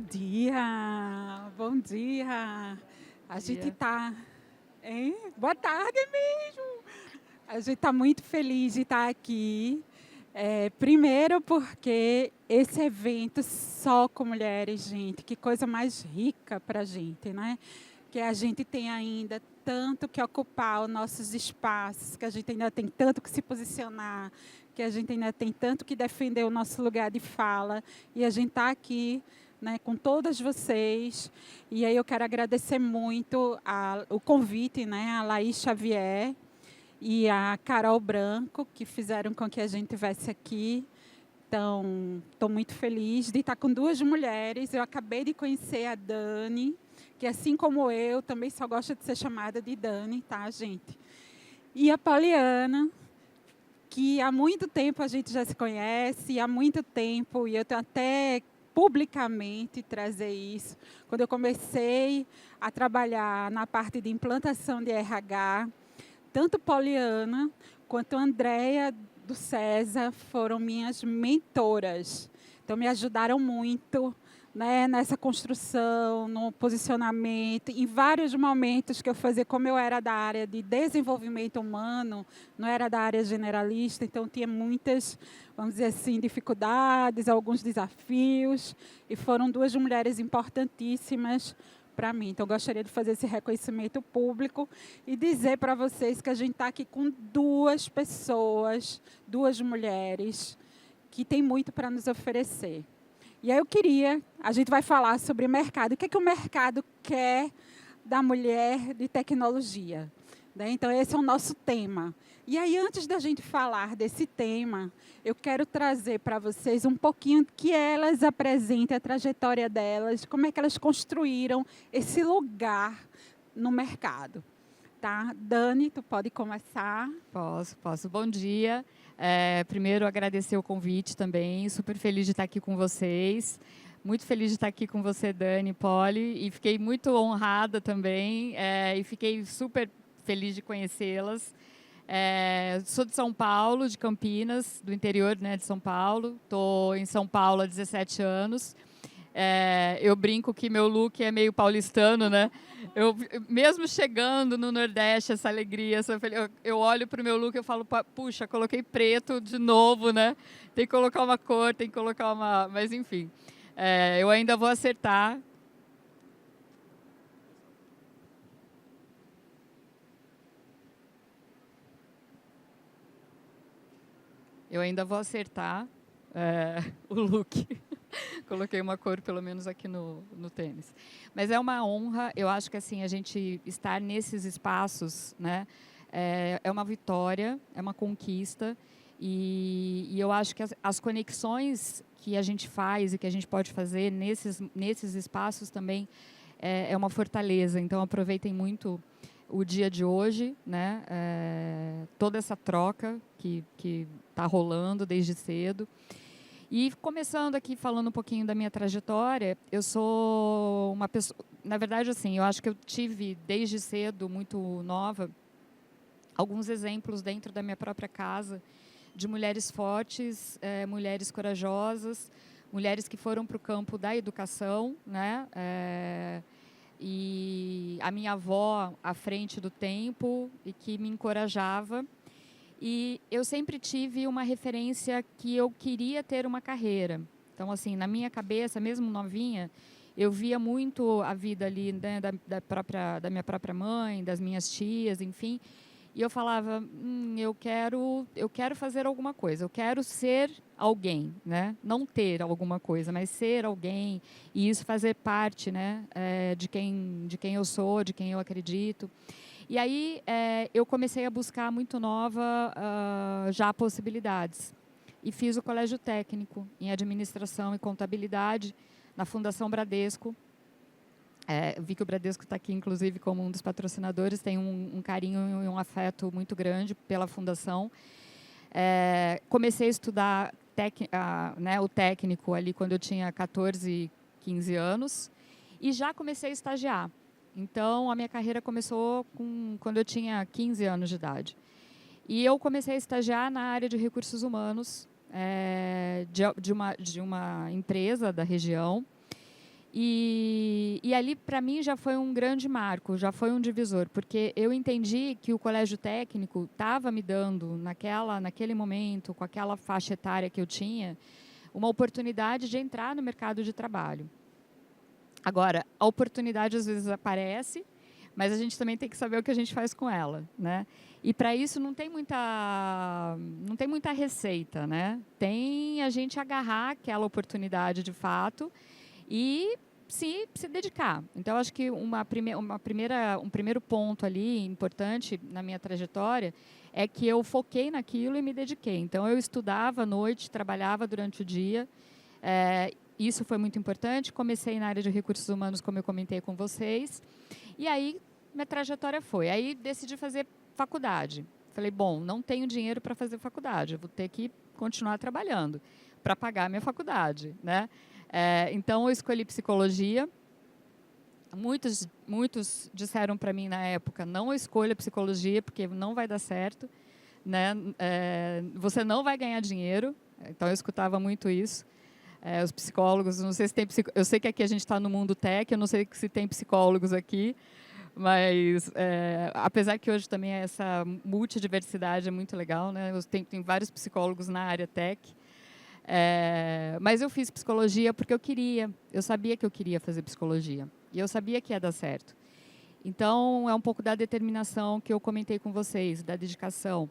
dia, bom dia. A gente Dia. tá, hein? Boa tarde mesmo. A gente está muito feliz de estar aqui. Primeiro porque esse evento só com mulheres, gente, que coisa mais rica para a gente, né? Que a gente tem ainda tanto que ocupar os nossos espaços, que a gente ainda tem tanto que se posicionar, que a gente ainda tem tanto que defender o nosso lugar de fala. E a gente está aqui, né, com todas vocês. E aí eu quero agradecer muito o convite, né, a Laís Xavier e a Carol Branco, que fizeram com que a gente estivesse aqui. Então, estou muito feliz de estar com duas mulheres. Eu acabei de conhecer a Dani, que assim como eu, também só gosta de ser chamada de Dani, tá, gente? E a Poliana, que há muito tempo a gente já se conhece, há muito tempo, e eu tenho até publicamente trazer isso. Quando eu comecei a trabalhar na parte de implantação de RH, tanto Poliana quanto a Andréia do César foram minhas mentoras. Então, me ajudaram muito, né, nessa construção, no posicionamento, em vários momentos que eu fazia, como eu era da área de desenvolvimento humano, não era da área generalista, então tinha muitas, vamos dizer assim, dificuldades, alguns desafios, e foram duas mulheres importantíssimas para mim. Então, eu gostaria de fazer esse reconhecimento público e dizer para vocês que a gente está aqui com duas pessoas, duas mulheres, que têm muito para nos oferecer. E aí a gente vai falar sobre o mercado. O que é que o mercado quer da mulher de tecnologia? Né? Então, esse é o nosso tema. E aí, antes da gente falar desse tema, eu quero trazer para vocês um pouquinho que elas apresentem a trajetória delas, como é que elas construíram esse lugar no mercado. Tá? Dani, tu pode começar. Posso. Bom dia. Primeiro, agradecer o convite também. Super feliz de estar aqui com vocês. Muito feliz de estar aqui com você, Dani, Poli. E fiquei muito honrada também. E fiquei super feliz de conhecê-las. Sou de São Paulo, de Campinas, do interior, né, de São Paulo. Estou em São Paulo há 17 anos. Eu brinco que meu look é meio paulistano, né? Mesmo chegando no Nordeste, essa alegria, eu olho para o meu look e falo, puxa, coloquei preto de novo, né? Tem que colocar uma cor, tem que colocar uma... Mas, enfim, eu ainda vou acertar. Eu ainda vou acertar o look. Coloquei uma cor, pelo menos, aqui no tênis. Mas é uma honra, eu acho que assim, a gente estar nesses espaços, né, é uma vitória, é uma conquista. E eu acho que as conexões que a gente faz e que a gente pode fazer nesses espaços também é uma fortaleza. Então, aproveitem muito o dia de hoje, né, toda essa troca que está rolando desde cedo. E começando aqui falando um pouquinho da minha trajetória, eu sou uma pessoa, na verdade assim, eu acho que eu tive desde cedo, muito nova, alguns exemplos dentro da minha própria casa de mulheres fortes, mulheres corajosas, mulheres que foram para o campo da educação, né? E a minha avó à frente do tempo e que me encorajava. E eu sempre tive uma referência que eu queria ter uma carreira. Então, assim, na minha cabeça, mesmo novinha, eu via muito a vida ali, né, da minha própria mãe, das minhas tias, enfim. E eu falava, eu quero fazer alguma coisa, eu quero ser alguém, né? Não ter alguma coisa, mas ser alguém. E isso fazer parte, né, de quem eu sou, de quem eu acredito. E aí eu comecei a buscar muito nova já possibilidades. E fiz o colégio técnico em administração e contabilidade na Fundação Bradesco. Vi que o Bradesco está aqui, inclusive, como um dos patrocinadores. Tem um carinho e um afeto muito grande pela fundação. Comecei a estudar né, o técnico ali quando eu tinha 14, 15 anos. E já comecei a estagiar. Então, a minha carreira começou quando eu tinha 15 anos de idade. E eu comecei a estagiar na área de recursos humanos de uma empresa da região. E ali, para mim, já foi um grande marco, já foi um divisor, porque eu entendi que o colégio técnico estava me dando, naquele momento, com aquela faixa etária que eu tinha, uma oportunidade de entrar no mercado de trabalho. Agora, a oportunidade às vezes aparece, mas a gente também tem que saber o que a gente faz com ela, né? E para isso não tem muita receita, né? Tem a gente agarrar aquela oportunidade de fato e se dedicar. Então, acho que um primeiro ponto ali importante na minha trajetória é que eu foquei naquilo e me dediquei. Então, eu estudava à noite, trabalhava durante o dia. Isso foi muito importante. Comecei na área de recursos humanos, como eu comentei com vocês. E aí, minha trajetória foi. Aí, decidi fazer faculdade. Falei, bom, não tenho dinheiro para fazer faculdade. Eu vou ter que continuar trabalhando para pagar a minha faculdade, né? Então, eu escolhi psicologia. Muitos disseram para mim na época, não escolha psicologia, porque não vai dar certo, né? Você não vai ganhar dinheiro. Então, eu escutava muito isso. Os psicólogos, não sei se tem eu sei que aqui a gente está no mundo tech, eu não sei se tem psicólogos aqui, mas apesar que hoje também essa multidiversidade é muito legal, né? Tem vários psicólogos na área tech. Mas eu fiz psicologia porque eu sabia que eu queria fazer psicologia. E eu sabia que ia dar certo. Então, é um pouco da determinação que eu comentei com vocês, da dedicação.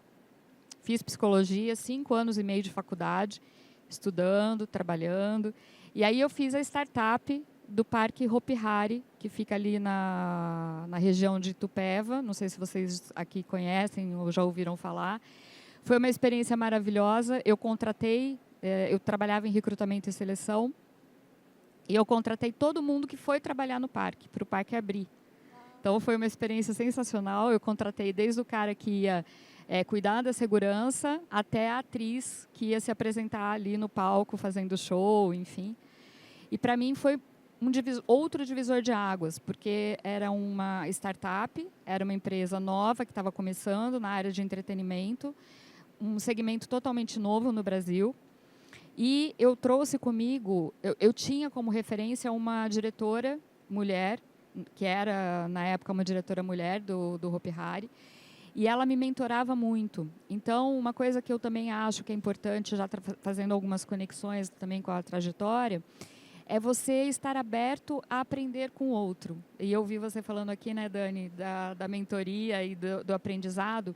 Fiz psicologia, 5 anos e meio de faculdade, estudando, trabalhando. E aí eu fiz a startup do Parque Hopi Hari, que fica ali na região de Itupeva. Não sei se vocês aqui conhecem ou já ouviram falar. Foi uma experiência maravilhosa. Eu trabalhava em recrutamento e seleção, e eu contratei todo mundo que foi trabalhar no parque, para o parque abrir. Então, foi uma experiência sensacional. Eu contratei desde o cara que ia cuidar da segurança até a atriz que ia se apresentar ali no palco, fazendo show, enfim. E, para mim, foi outro divisor de águas, porque era uma startup, era uma empresa nova que estava começando na área de entretenimento, um segmento totalmente novo no Brasil. E eu trouxe comigo, eu tinha como referência uma diretora mulher, que era, na época, uma diretora mulher do Hopi Hari, e ela me mentorava muito. Então, uma coisa que eu também acho que é importante, já fazendo algumas conexões também com a trajetória, é você estar aberto a aprender com o outro. E eu vi você falando aqui, né, Dani, da mentoria e do aprendizado.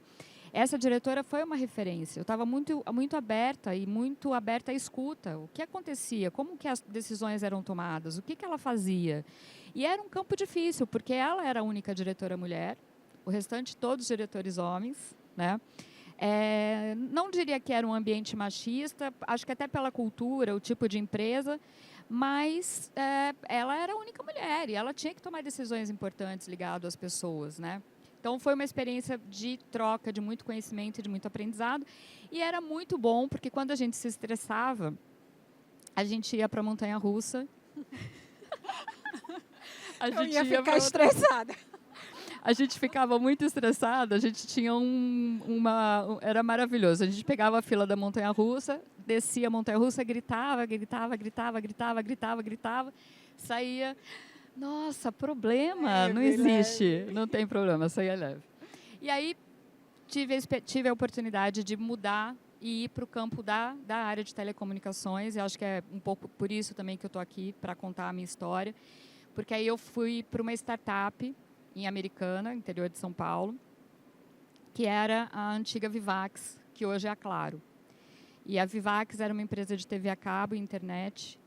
Essa diretora foi uma referência. Eu estava muito aberta e muito aberta à escuta. O que acontecia? Como que as decisões eram tomadas? O que ela fazia? E era um campo difícil, porque ela era a única diretora mulher, o restante todos diretores homens, né? Não diria que era um ambiente machista, acho que até pela cultura, o tipo de empresa, mas ela era a única mulher e ela tinha que tomar decisões importantes ligadas às pessoas, né? Então, foi uma experiência de troca, de muito conhecimento e de muito aprendizado. E era muito bom, porque quando a gente se estressava, a gente ia para a montanha-russa. Eu ia ficar estressada. A gente ficava muito estressada, a gente tinha era maravilhoso. A gente pegava a fila da montanha-russa, descia a montanha-russa, gritava, saía... Nossa, problema, não existe, não tem problema, saía leve. E aí tive a oportunidade de mudar e ir para o campo da área de telecomunicações, e acho que é um pouco por isso também que eu estou aqui, para contar a minha história, porque aí eu fui para uma startup em Americana, interior de São Paulo, que era a antiga Vivax, que hoje é a Claro. E a Vivax era uma empresa de TV a cabo e internet.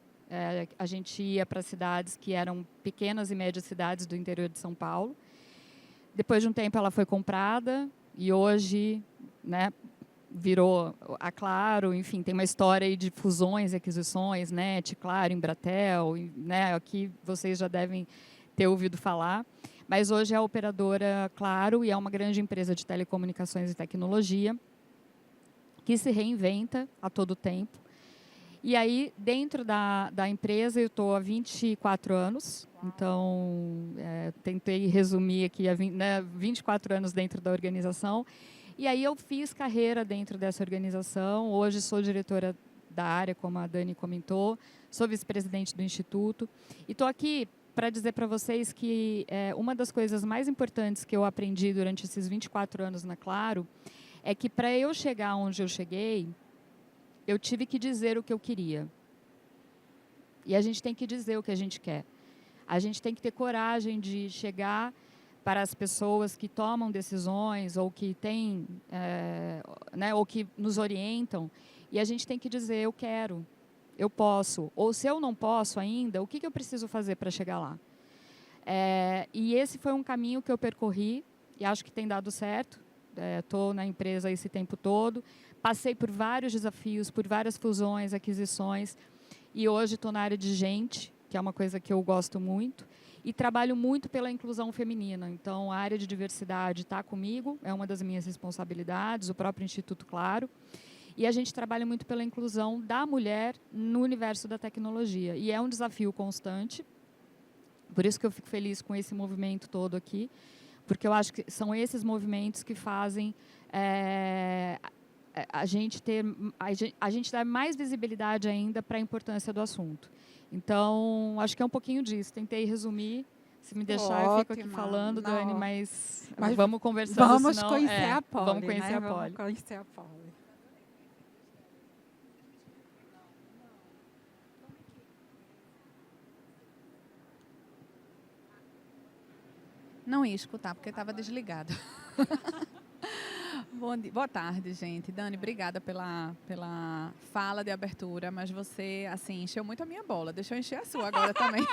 A gente ia para cidades que eram pequenas e médias cidades do interior de São Paulo. Depois de um tempo, ela foi comprada e hoje, né, virou a Claro. Enfim, tem uma história aí de fusões e aquisições, NET, Claro, Embratel, né, aqui vocês já devem ter ouvido falar. Mas hoje é a operadora Claro e é uma grande empresa de telecomunicações e tecnologia que se reinventa a todo tempo. E aí, dentro da empresa, eu estou há 24 anos. Então, tentei resumir aqui, 24 anos dentro da organização. E aí, eu fiz carreira dentro dessa organização. Hoje, sou diretora da área, como a Dani comentou. Sou vice-presidente do Instituto. E estou aqui para dizer para vocês que uma das coisas mais importantes que eu aprendi durante esses 24 anos na Claro é que para eu chegar onde eu cheguei, eu tive que dizer o que eu queria. E a gente tem que dizer o que a gente quer. A gente tem que ter coragem de chegar para as pessoas que tomam decisões ou que têm, ou que nos orientam, e a gente tem que dizer: eu quero, eu posso. Ou se eu não posso ainda, o que eu preciso fazer para chegar lá? E esse foi um caminho que eu percorri e acho que tem dado certo. Estou na empresa esse tempo todo, passei por vários desafios, por várias fusões, aquisições, e hoje estou na área de gente, que é uma coisa que eu gosto muito, e trabalho muito pela inclusão feminina. Então, a área de diversidade está comigo, é uma das minhas responsabilidades, o próprio Instituto Claro. E a gente trabalha muito pela inclusão da mulher no universo da tecnologia. E é um desafio constante, por isso que eu fico feliz com esse movimento todo aqui, porque eu acho que são esses movimentos que fazem a gente dar mais visibilidade ainda para a importância do assunto. Então, acho que é um pouquinho disso. Tentei resumir. Se me deixar, eu fico aqui falando, Dani, mas vamos conversando. Vamos senão, conhecer a Poli. Vamos conhecer a Poli. Vamos conhecer a Poli. Não ia escutar, porque estava desligado. Boa tarde, gente. Dani, obrigada pela fala de abertura, mas você, assim, encheu muito a minha bola. Deixa eu encher a sua agora também.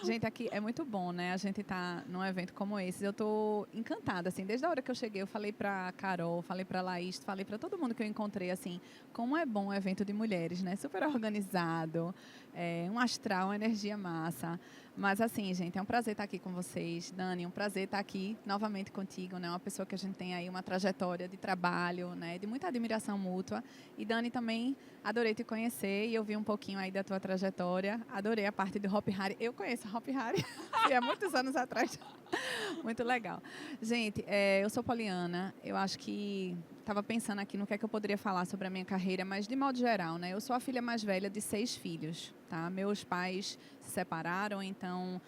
Gente, aqui é muito bom, né? A gente tá num evento como esse. Eu tô encantada, assim. Desde a hora que eu cheguei, eu falei pra Carol, falei pra Laís, falei pra todo mundo que eu encontrei, assim, como é bom o evento de mulheres, né? Super organizado, um astral, uma energia massa. Mas, assim, gente, é um prazer estar aqui com vocês. Dani, um prazer estar aqui novamente contigo, né? Uma pessoa que a gente tem aí uma trajetória de trabalho, né? De muita admiração mútua. E, Dani, também adorei te conhecer e eu vi um pouquinho aí da tua trajetória. Adorei a parte do Hopi Hari. Eu conheço Hopi Hari, há muitos anos atrás. Muito legal. Gente, eu sou poliana. Eu acho que estava pensando aqui no que é que eu poderia falar sobre a minha carreira, mas de modo geral, né? Eu sou a filha mais velha de 6 filhos, tá? Meus pais se separaram, então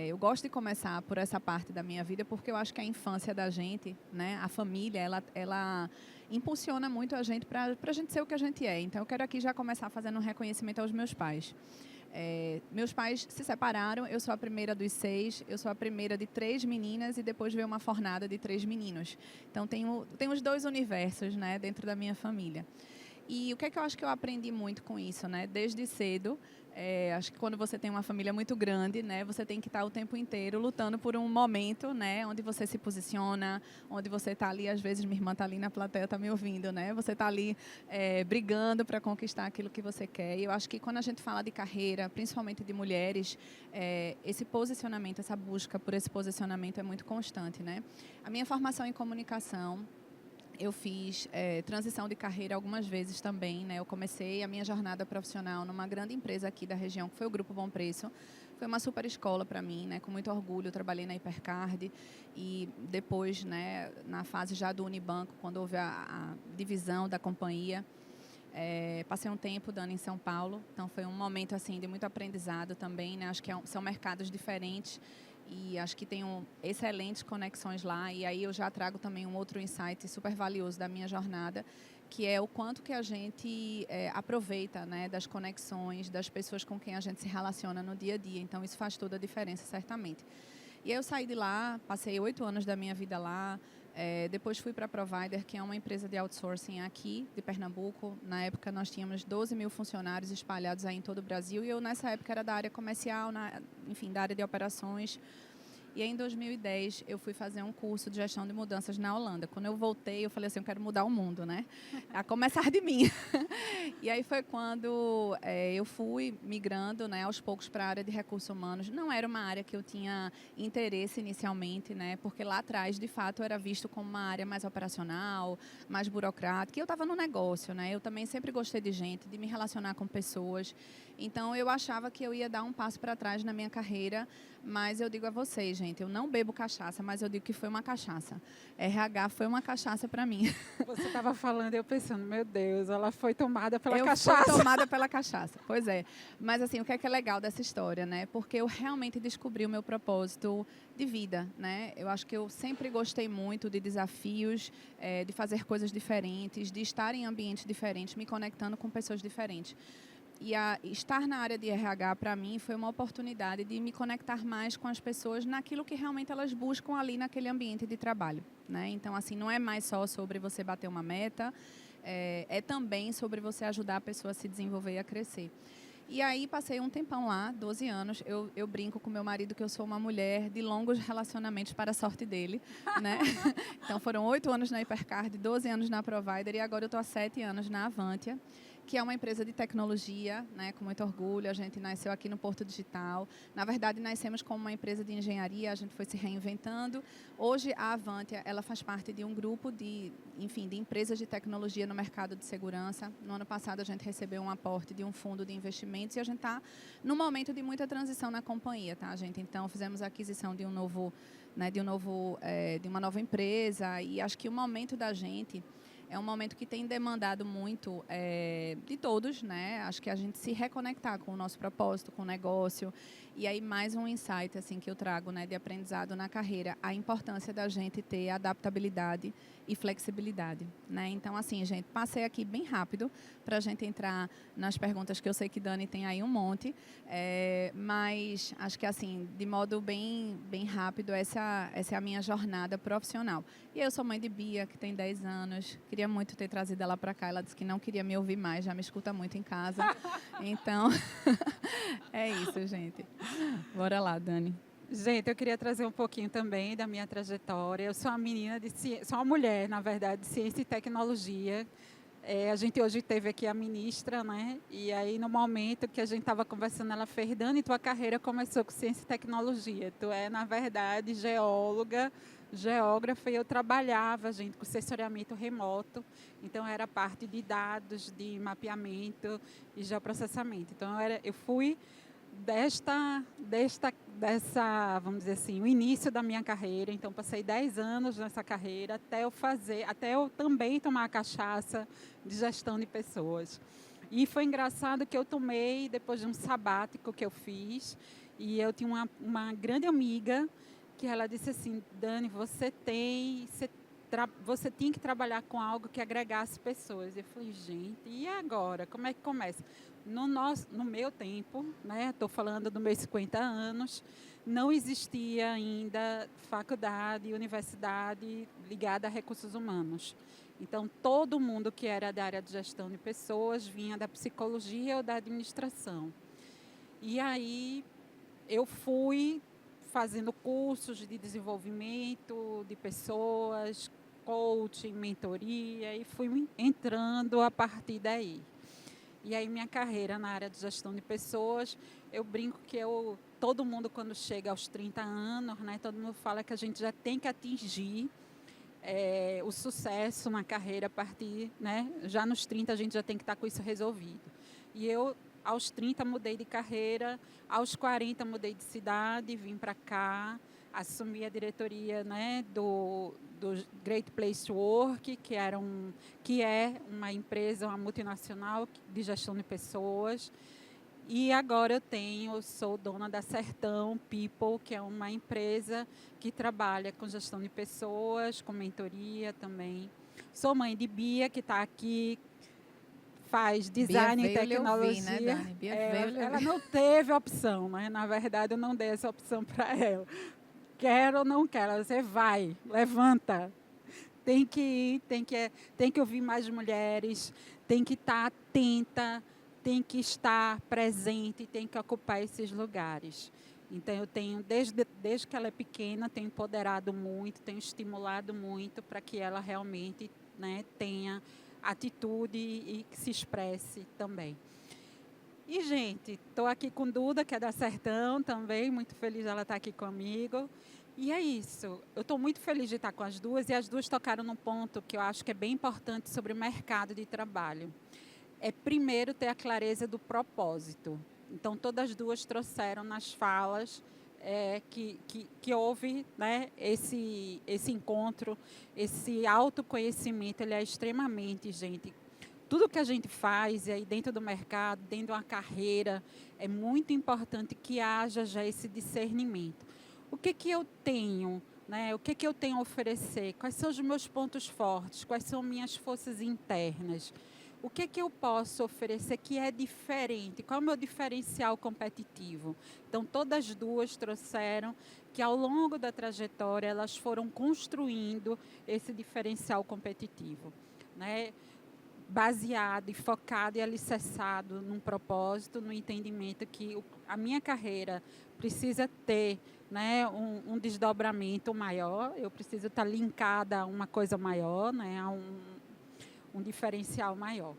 eu gosto de começar por essa parte da minha vida, porque eu acho que a infância da gente, né? A família, ela impulsiona muito a gente para a gente ser o que a gente é. Então, eu quero aqui já começar fazendo um reconhecimento aos meus pais. Meus pais se separaram, eu sou a primeira dos 6, eu sou a primeira de 3 meninas e depois veio uma fornada de 3 meninos. Então, tenho os 2 universos, né, dentro da minha família. E o que é que eu acho que eu aprendi muito com isso, né? Desde cedo, acho que quando você tem uma família muito grande, né, você tem que estar o tempo inteiro lutando por um momento, né, onde você se posiciona, onde você está ali, às vezes minha irmã está ali na plateia, está me ouvindo, né? Você está ali brigando para conquistar aquilo que você quer. E eu acho que quando a gente fala de carreira, principalmente de mulheres, esse posicionamento, essa busca por esse posicionamento é muito constante, né? A minha formação em comunicação, eu fiz transição de carreira algumas vezes também, né? Eu comecei a minha jornada profissional numa grande empresa aqui da região, que foi o Grupo Bom Preço. Foi uma super escola para mim, né? Com muito orgulho, eu trabalhei na Hipercard e depois, né, na fase já do Unibanco, quando houve a divisão da companhia, passei um tempo dando em São Paulo, então foi um momento assim de muito aprendizado também, né? Acho que são mercados diferentes. E acho que tenho excelentes conexões lá. E aí eu já trago também um outro insight super valioso da minha jornada, que é o quanto que a gente aproveita, né, das conexões, das pessoas com quem a gente se relaciona no dia a dia. Então, isso faz toda a diferença, certamente. E aí eu saí de lá, passei 8 anos da minha vida lá. Depois fui para a Provider, que é uma empresa de outsourcing aqui de Pernambuco. Na época, nós tínhamos 12 mil funcionários espalhados aí em todo o Brasil. E eu, nessa época, era da área comercial, enfim, da área de operações. E aí, em 2010, eu fui fazer um curso de gestão de mudanças na Holanda. Quando eu voltei, eu falei assim, eu quero mudar o mundo, né? A começar de mim. E aí foi quando eu fui migrando, né, aos poucos para a área de recursos humanos. Não era uma área que eu tinha interesse inicialmente, né? Porque lá atrás, de fato, era visto como uma área mais operacional, mais burocrática. E eu estava no negócio, né? Eu também sempre gostei de gente, de me relacionar com pessoas. Então, eu achava que eu ia dar um passo para trás na minha carreira, mas eu digo a vocês, gente, gente, eu não bebo cachaça, mas eu digo que foi uma cachaça. RH foi uma cachaça para mim. Você estava falando e eu pensando, meu Deus, ela foi tomada pela Eu cachaça. fui tomada pela cachaça, pois é. Mas assim, o que é legal dessa história, né? Porque eu realmente descobri o meu propósito de vida, né? Eu acho que eu sempre gostei muito de desafios, de fazer coisas diferentes, de estar em ambientes diferentes, me conectando com pessoas diferentes. E estar na área de RH, para mim, foi uma oportunidade de me conectar mais com as pessoas naquilo que realmente elas buscam ali naquele ambiente de trabalho, né? Então, assim, não é mais só sobre você bater uma meta, é também sobre você ajudar a pessoa a se desenvolver e a crescer. E aí, passei um tempão lá, 12 anos. Eu brinco com meu marido que eu sou uma mulher de longos relacionamentos, para a sorte dele, né? Então, foram 8 anos na Hipercard, 12 anos na Provider e agora eu estou há 7 anos na Avantia, que é uma empresa de tecnologia, né, com muito orgulho. A gente nasceu aqui no Porto Digital. Na verdade, nascemos como uma empresa de engenharia, a gente foi se reinventando. Hoje, a Avantia, ela faz parte de um grupo de empresas de tecnologia no mercado de segurança. No ano passado, a gente recebeu um aporte de um fundo de investimentos e a gente está num momento de muita transição na companhia, tá, gente? Então, fizemos a aquisição de de uma nova empresa e acho que o momento da gente é um momento que tem demandado muito de todos, né? Acho que a gente se reconectar com o nosso propósito, com o negócio. E aí, mais um insight assim, que eu trago, né, de aprendizado na carreira, a importância da gente ter adaptabilidade e flexibilidade, né? Então, assim, gente, passei aqui bem rápido para a gente entrar nas perguntas que eu sei que Dani tem aí um monte, mas acho que, assim, de modo bem rápido, essa é a minha jornada profissional. E eu sou mãe de Bia, que tem 10 anos. Queria muito ter trazido ela para cá. Ela disse que não queria me ouvir mais, já me escuta muito em casa. Então, é isso, gente. Bora lá, Dani. Gente, eu queria trazer um pouquinho também da minha trajetória. Eu sou uma menina de ciência, sou uma mulher, na verdade, de ciência e tecnologia. A gente hoje teve aqui a ministra, né? E aí, no momento que a gente estava conversando, ela fez, Dani, tua carreira começou com ciência e tecnologia. Tu é, na verdade, geógrafa, e eu trabalhava, gente, com sensoriamento remoto. Então, era parte de dados, de mapeamento e geoprocessamento. Então, eu fui dessa, vamos dizer assim, o início da minha carreira. Então, passei 10 anos nessa carreira até eu também tomar a cachaça de gestão de pessoas. E foi engraçado que eu tomei depois de um sabático que eu fiz, e eu tinha uma grande amiga que ela disse assim, Dani, você tinha que trabalhar com algo que agregasse pessoas. Eu falei, gente, e agora? Como é que começa? No meu tempo, né, estou falando dos meus 50 anos, não existia ainda faculdade, universidade ligada a recursos humanos. Então, todo mundo que era da área de gestão de pessoas vinha da psicologia ou da administração. E aí, eu fui fazendo cursos de desenvolvimento de pessoas, coaching, mentoria, e fui entrando a partir daí. E aí, minha carreira na área de gestão de pessoas, eu brinco que todo mundo, quando chega aos 30 anos, né, todo mundo fala que a gente já tem que atingir o sucesso na carreira a partir, né, já nos 30 a gente já tem que estar com isso resolvido. E eu, aos 30, mudei de carreira, aos 40 mudei de cidade, vim para cá, assumi a diretoria, né, do Great Place to Work, que é uma empresa, uma multinacional de gestão de pessoas. E agora sou dona da Sertão People, que é uma empresa que trabalha com gestão de pessoas, com mentoria também. Sou mãe de Bia, que está aqui, faz design e tecnologia. Ouvir, né, Dani? Bia ela não teve opção, mas na verdade eu não dei essa opção para ela. Quero ou não quero, você vai, levanta. Tem que ir, tem que ouvir mais mulheres, tem que estar atenta, tem que estar presente, tem que ocupar esses lugares. Então, eu tenho, desde que ela é pequena, tenho empoderado muito, tenho estimulado muito para que ela realmente, né, tenha atitude e que se expresse também. E, gente, estou aqui com Duda, que é da Sertão também, muito feliz de ela estar aqui comigo. E é isso, eu estou muito feliz de estar com as duas, e as duas tocaram num ponto que eu acho que é bem importante sobre o mercado de trabalho. É primeiro ter a clareza do propósito. Então, todas as duas trouxeram nas falas que houve, né, esse encontro, esse autoconhecimento, ele é extremamente, gente. Tudo que a gente faz aí dentro do mercado, dentro de uma carreira, é muito importante que haja já esse discernimento. O que eu tenho, né? O que eu tenho a oferecer? Quais são os meus pontos fortes? Quais são minhas forças internas? O que eu posso oferecer que é diferente? Qual é o meu diferencial competitivo? Então, todas as duas trouxeram que, ao longo da trajetória, elas foram construindo esse diferencial competitivo, né? Baseado e focado e alicerçado num propósito, no entendimento que a minha carreira precisa ter, né, um desdobramento maior, eu preciso estar linkada a uma coisa maior, né, a um diferencial maior.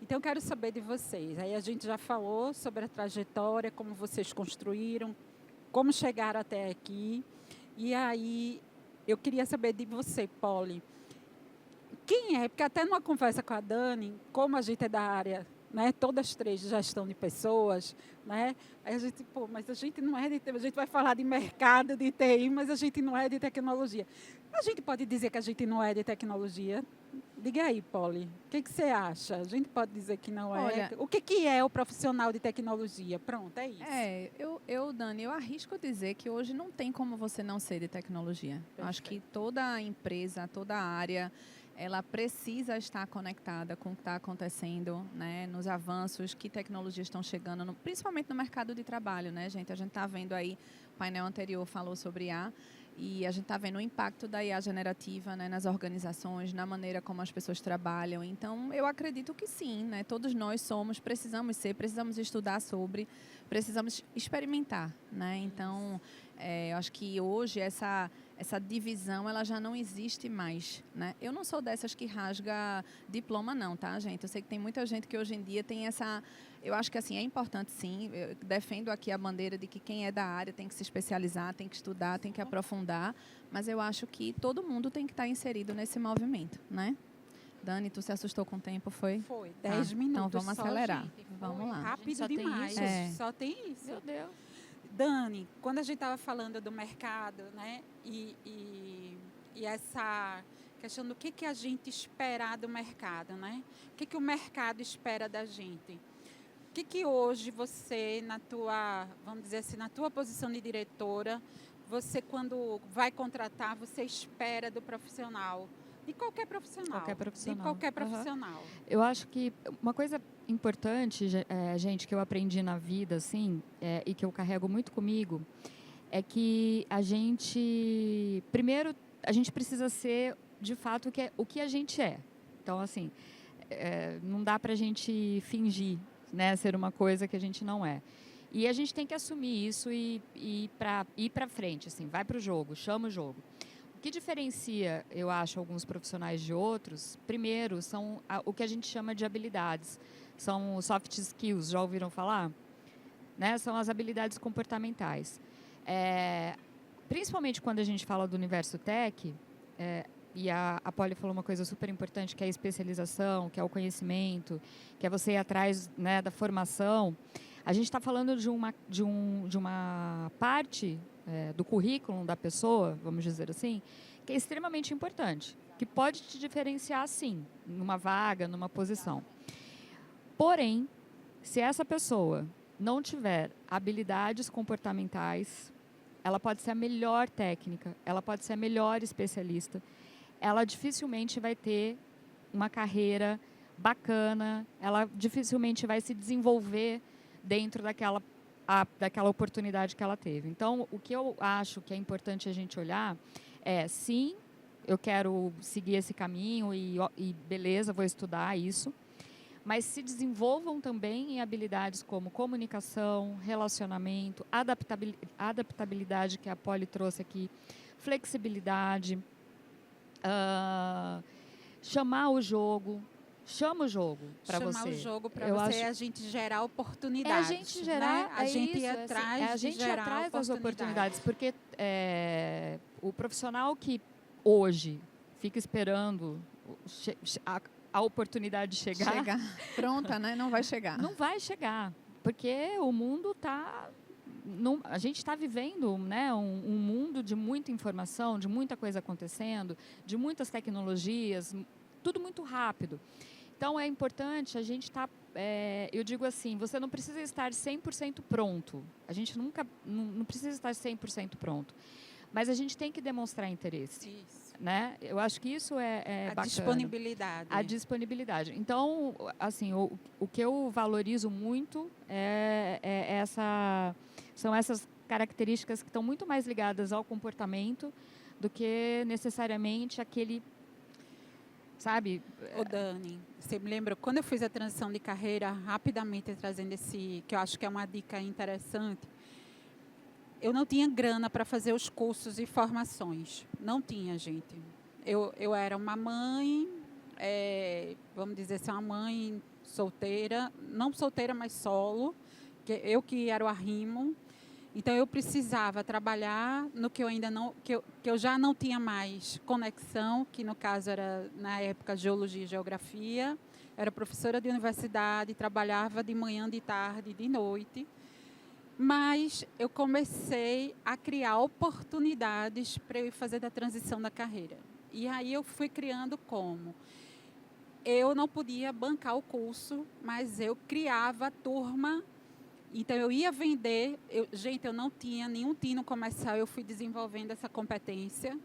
Então, eu quero saber de vocês. Aí a gente já falou sobre a trajetória, como vocês construíram, como chegaram até aqui. E aí, eu queria saber de você, Polly. Quem é? Porque até numa conversa com a Dani, como a gente é da área, né, todas três de gestão de pessoas, né, aí a gente, mas a gente não é de TI, a gente vai falar de mercado de TI, mas a gente não é de tecnologia. A gente pode dizer que a gente não é de tecnologia? Diga aí, Polly, o que você acha? A gente pode dizer que não é? Olha, O que é o profissional de tecnologia? Pronto, é isso. Dani, eu arrisco dizer que hoje não tem como você não ser de tecnologia. Perfeito. Acho que toda empresa, toda área, ela precisa estar conectada com o que está acontecendo, né, nos avanços, que tecnologias estão chegando, principalmente no mercado de trabalho, né, gente? A gente está vendo aí, o painel anterior falou sobre IA, e a gente está vendo o impacto da IA generativa, né, nas organizações, na maneira como as pessoas trabalham. Então, eu acredito que sim, né? Todos nós precisamos estudar sobre, precisamos experimentar, né? Então, eu acho que hoje essa divisão ela já não existe mais, né? Eu não sou dessas que rasga diploma não, tá, gente? Eu sei que tem muita gente que hoje em dia tem essa... Eu acho que assim, é importante sim, eu defendo aqui a bandeira de que quem é da área tem que se especializar, tem que estudar, tem que aprofundar, mas eu acho que todo mundo tem que estar inserido nesse movimento, né? Dani, tu se assustou com o tempo, foi? Foi, 10 minutos. Então vamos só, acelerar. Gente, vamos lá. Rápido Só tem demais. isso? Só tem isso. Meu Deus. Dani, quando a gente estava falando do mercado, né, e essa questão do que a gente espera do mercado, né? O que o mercado espera da gente? O que hoje você, vamos dizer assim, na tua posição de diretora, você quando vai contratar, você espera do profissional? De qualquer profissional. Qualquer profissional. De qualquer profissional. Eu acho que uma coisa importante, gente, que eu aprendi na vida, assim, e que eu carrego muito comigo, é que primeiro, a gente precisa ser, de fato, o que a gente é. Então, assim, não dá para a gente fingir, né, ser uma coisa que a gente não é. E a gente tem que assumir isso e ir para frente, assim, vai para o jogo, chama o jogo. O que diferencia, eu acho, alguns profissionais de outros, primeiro, são o que a gente chama de habilidades. São soft skills, já ouviram falar? Né? São as habilidades comportamentais. Principalmente quando a gente fala do universo tech, e a Polly falou uma coisa super importante, que é a especialização, que é o conhecimento, que é você ir atrás, né, da formação. A gente está falando de uma parte do currículo da pessoa, vamos dizer assim, que é extremamente importante, que pode te diferenciar, sim, numa vaga, numa posição. Porém, se essa pessoa não tiver habilidades comportamentais, ela pode ser a melhor técnica, ela pode ser a melhor especialista, ela dificilmente vai ter uma carreira bacana, ela dificilmente vai se desenvolver dentro daquela oportunidade que ela teve. Então, o que eu acho que é importante a gente olhar é, sim, eu quero seguir esse caminho e beleza, vou estudar isso, mas se desenvolvam também em habilidades como comunicação, relacionamento, adaptabilidade, que a Polly trouxe aqui, flexibilidade, chamar o jogo. Chama o jogo para você. Chamar o jogo para você é a gente gerar oportunidades. É a gente gerar, né? A gente ir atrás a gente de gerar atrás das oportunidades, porque o profissional que hoje fica esperando a oportunidade de chegar pronta, né? Não vai chegar. Não vai chegar, porque o mundo está a gente está vivendo, né, um mundo de muita informação, de muita coisa acontecendo, de muitas tecnologias, tudo muito rápido. Então, é importante a gente estar, eu digo assim, você não precisa estar 100% pronto. A gente nunca, não precisa estar 100% pronto. Mas a gente tem que demonstrar interesse. Isso. Né? Eu acho que isso é A bacana. disponibilidade. A disponibilidade. Então, assim, o que eu valorizo muito são essas características que estão muito mais ligadas ao comportamento do que necessariamente aquele, sabe? Ô Dani, você me lembra, quando eu fiz a transição de carreira, rapidamente trazendo que eu acho que é uma dica interessante, eu não tinha grana para fazer os cursos e formações. Não tinha, gente. Eu era uma mãe, vamos dizer assim, uma mãe solteira, não solteira, mas solo, eu que era o arrimo. Então, eu precisava trabalhar no que eu ainda não, que eu já não tinha mais conexão, que no caso era, na época, geologia e geografia. Era professora de universidade, trabalhava de manhã, de tarde, de noite. Mas eu comecei a criar oportunidades para eu fazer da transição da carreira. E aí eu fui criando como? Eu não podia bancar o curso, mas eu criava a turma. Então, eu ia vender. Gente, eu não tinha nenhum tino comercial, eu fui desenvolvendo essa competência.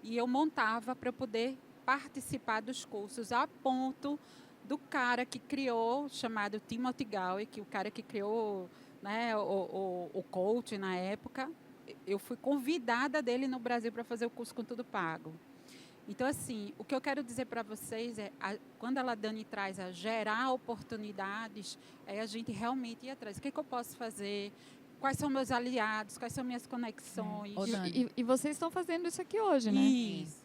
E eu montava para eu poder participar dos cursos, a ponto do cara que criou, chamado Timothy Gallwey, que o cara que criou, né, o coach na época, eu fui convidada dele no Brasil para fazer o curso com tudo pago. Então, assim, o que eu quero dizer para vocês quando a Dani traz a gerar oportunidades, é a gente realmente ir atrás. O que eu posso fazer? Quais são meus aliados? Quais são minhas conexões? E vocês estão fazendo isso aqui hoje, né? Isso.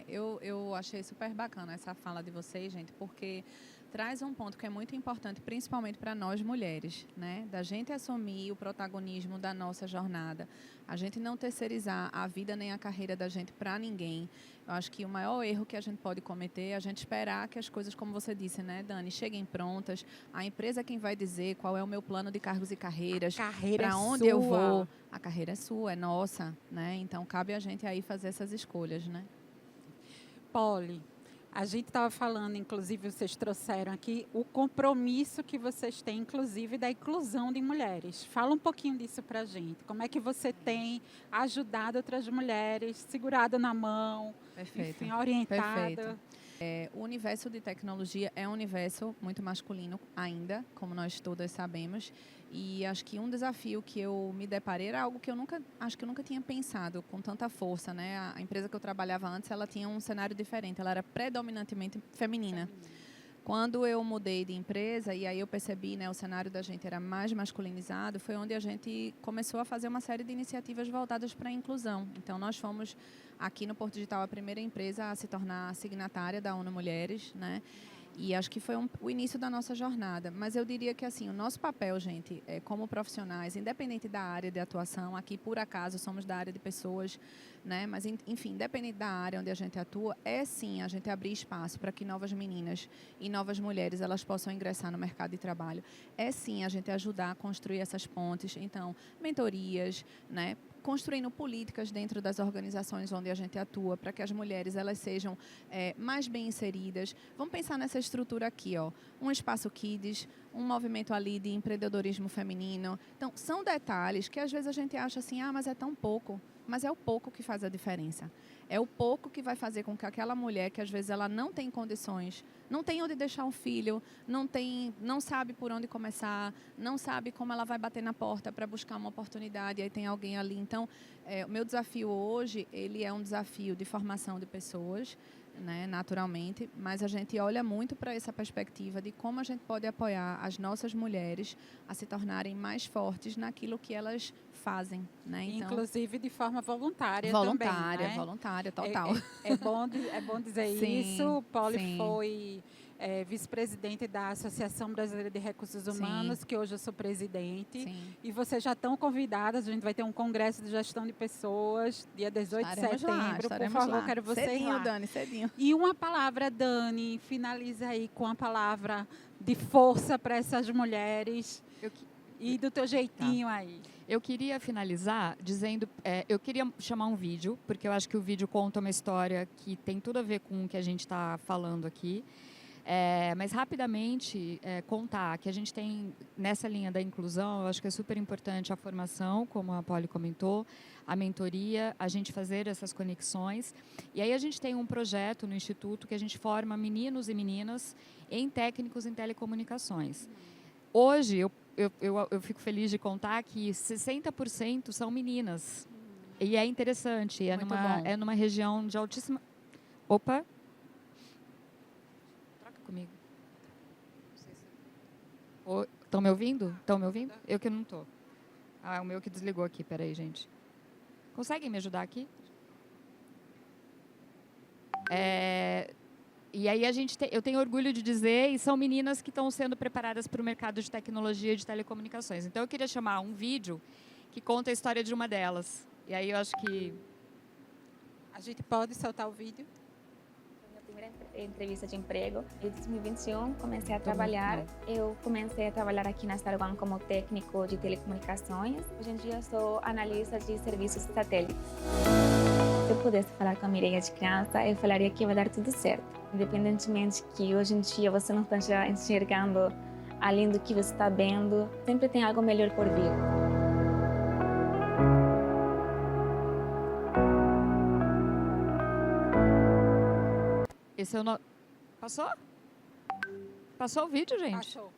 Eu achei super bacana essa fala de vocês, gente, porque traz um ponto que é muito importante, principalmente para nós mulheres, né? Da gente assumir o protagonismo da nossa jornada, a gente não terceirizar a vida nem a carreira da gente para ninguém. Eu acho que o maior erro que a gente pode cometer é a gente esperar que as coisas, como você disse, né, Dani, cheguem prontas. A empresa é quem vai dizer qual é o meu plano de cargos e carreiras, para onde eu vou. A carreira é sua, é nossa, né? Então cabe a gente aí fazer essas escolhas, né? Poli, a gente estava falando, inclusive vocês trouxeram aqui o compromisso que vocês têm, inclusive, da inclusão de mulheres. Fala um pouquinho disso para a gente. Como é que você tem ajudado outras mulheres, segurado na mão, Perfeito. enfim, orientado? Perfeito. O universo de tecnologia é um universo muito masculino ainda, como nós todas sabemos. E acho que um desafio que eu me deparei era algo que eu nunca tinha pensado com tanta força, né? A empresa que eu trabalhava antes, ela tinha um cenário diferente, ela era predominantemente feminina. Quando eu mudei de empresa e aí eu percebi, né, o cenário da gente era mais masculinizado, foi onde a gente começou a fazer uma série de iniciativas voltadas para a inclusão. Então, nós fomos aqui no Porto Digital a primeira empresa a se tornar signatária da ONU Mulheres, né? E acho que foi o início da nossa jornada. Mas eu diria que, assim, o nosso papel, gente, como profissionais, independente da área de atuação, aqui, por acaso, somos da área de pessoas, né? Mas, enfim, independente da área onde a gente atua, sim, a gente abrir espaço para que novas meninas e novas mulheres, elas possam ingressar no mercado de trabalho. Sim, a gente ajudar a construir essas pontes. Então, mentorias, né? Construindo políticas dentro das organizações onde a gente atua para que as mulheres elas sejam mais bem inseridas. Vamos pensar nessa estrutura aqui, ó, um espaço Kids, um movimento ali de empreendedorismo feminino. Então, são detalhes que às vezes a gente acha assim, mas é tão pouco. Mas é o pouco que faz a diferença. É o pouco que vai fazer com que aquela mulher, que às vezes ela não tem condições, não tem onde deixar um filho, não sabe por onde começar, não sabe como ela vai bater na porta para buscar uma oportunidade, aí tem alguém ali. Então, o meu desafio hoje, ele é um desafio de formação de pessoas, né, naturalmente, mas a gente olha muito para essa perspectiva de como a gente pode apoiar as nossas mulheres a se tornarem mais fortes naquilo que elas fazem, né? Então, inclusive de forma voluntária voluntária, também, né? Voluntária, total. É bom dizer Sim, isso. O Poli sim. foi vice-presidente da Associação Brasileira de Recursos Humanos, que hoje eu sou presidente. Sim. E vocês já estão convidadas, a gente vai ter um congresso de gestão de pessoas, dia 18 de setembro. Por favor, quero vocês cedinho, lá. Dani, cedinho. E uma palavra, Dani, finaliza aí com a palavra de força para essas mulheres e do teu jeitinho aí. Eu queria finalizar dizendo, eu queria chamar um vídeo, porque eu acho que o vídeo conta uma história que tem tudo a ver com o que a gente está falando aqui. Mas rapidamente contar que a gente tem nessa linha da inclusão, eu acho que é super importante a formação, como a Polly comentou, a mentoria, a gente fazer essas conexões. E aí a gente tem um projeto no Instituto que a gente forma meninos e meninas em técnicos em telecomunicações. Hoje, eu fico feliz de contar que 60% são meninas. E é interessante, é numa região de altíssima... Opa! Troca comigo. Estão me ouvindo? Estão me ouvindo? Eu que não estou. Ah, é o meu que desligou aqui, peraí, gente. Conseguem me ajudar aqui? E aí eu tenho orgulho de dizer, e são meninas que estão sendo preparadas para o mercado de tecnologia e de telecomunicações. Então eu queria chamar um vídeo que conta a história de uma delas. E aí eu acho que... A gente pode soltar o vídeo? Minha primeira entrevista de emprego, em 2021 comecei a trabalhar. Eu comecei a trabalhar aqui na Sarwan como técnico de telecomunicações. Hoje em dia eu sou analista de serviços satélites. Se eu pudesse falar com a Mireia de criança, eu falaria que vai dar tudo certo. Independentemente que hoje em dia você não esteja enxergando além do que você está vendo, sempre tem algo melhor por vir. Esse é o no... Passou? Passou o vídeo, gente? Passou.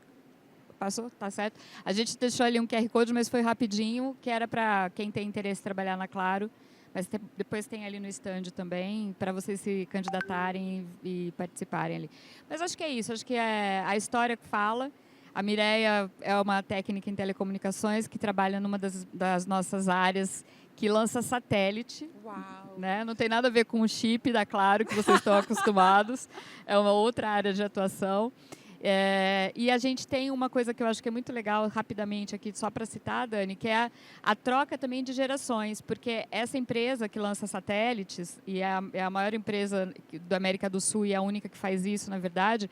Passou? Tá certo. A gente deixou ali um QR Code, mas foi rapidinho, que era para quem tem interesse em trabalhar na Claro. Mas depois tem ali no stand também, para vocês se candidatarem e participarem ali. Mas acho que é isso, acho que é a história que fala. A Mireia é uma técnica em telecomunicações que trabalha numa das nossas áreas, que lança satélite. Uau! Né? Não tem nada a ver com o chip da Claro, que vocês estão acostumados. É uma outra área de atuação. E a gente tem uma coisa que eu acho que é muito legal, rapidamente aqui, só para citar, Dani, que é a troca também de gerações, porque essa empresa que lança satélites, e é a maior empresa da América do Sul e a única que faz isso, na verdade,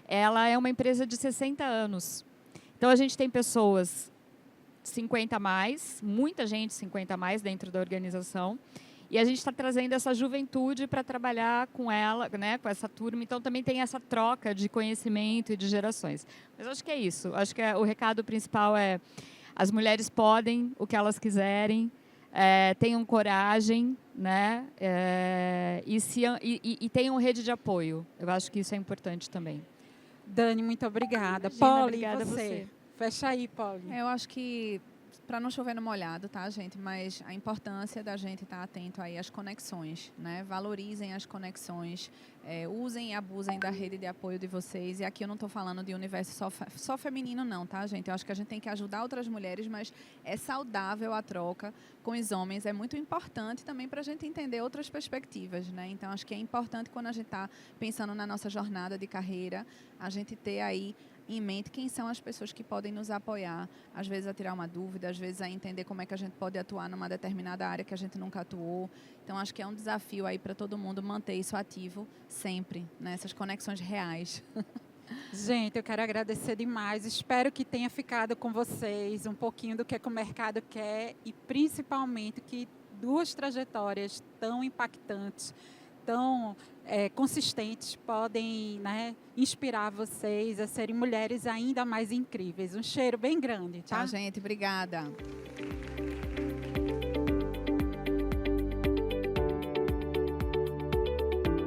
ela é uma empresa de 60 anos. Então, a gente tem pessoas 50 a mais, muita gente 50 a mais dentro da organização, e a gente está trazendo essa juventude para trabalhar com ela, né, com essa turma. Então, também tem essa troca de conhecimento e de gerações. Mas acho que é isso. Acho que o recado principal é as mulheres podem o que elas quiserem, tenham coragem, né, e tenham rede de apoio. Eu acho que isso é importante também. Dani, muito obrigada. Imagina, Polly, obrigada você. Fecha aí, Polly. Eu acho que, para não chover no molhado, tá, gente? Mas a importância da gente estar atento aí às conexões, né? Valorizem as conexões, usem e abusem da rede de apoio de vocês. E aqui eu não estou falando de universo só feminino, não, tá, gente? Eu acho que a gente tem que ajudar outras mulheres, mas é saudável a troca com os homens. É muito importante também para a gente entender outras perspectivas, né? Então, acho que é importante quando a gente está pensando na nossa jornada de carreira, a gente ter aí em mente quem são as pessoas que podem nos apoiar, às vezes a tirar uma dúvida, às vezes a entender como é que a gente pode atuar numa determinada área que a gente nunca atuou. Então, acho que é um desafio aí para todo mundo manter isso ativo sempre, né? Essas conexões reais. Gente, eu quero agradecer demais. Espero que tenha ficado com vocês um pouquinho do que o mercado quer e, principalmente, que duas trajetórias tão impactantes, tão consistentes podem, né, inspirar vocês a serem mulheres ainda mais incríveis. Um cheiro bem grande, tá? Tchau, gente. Obrigada.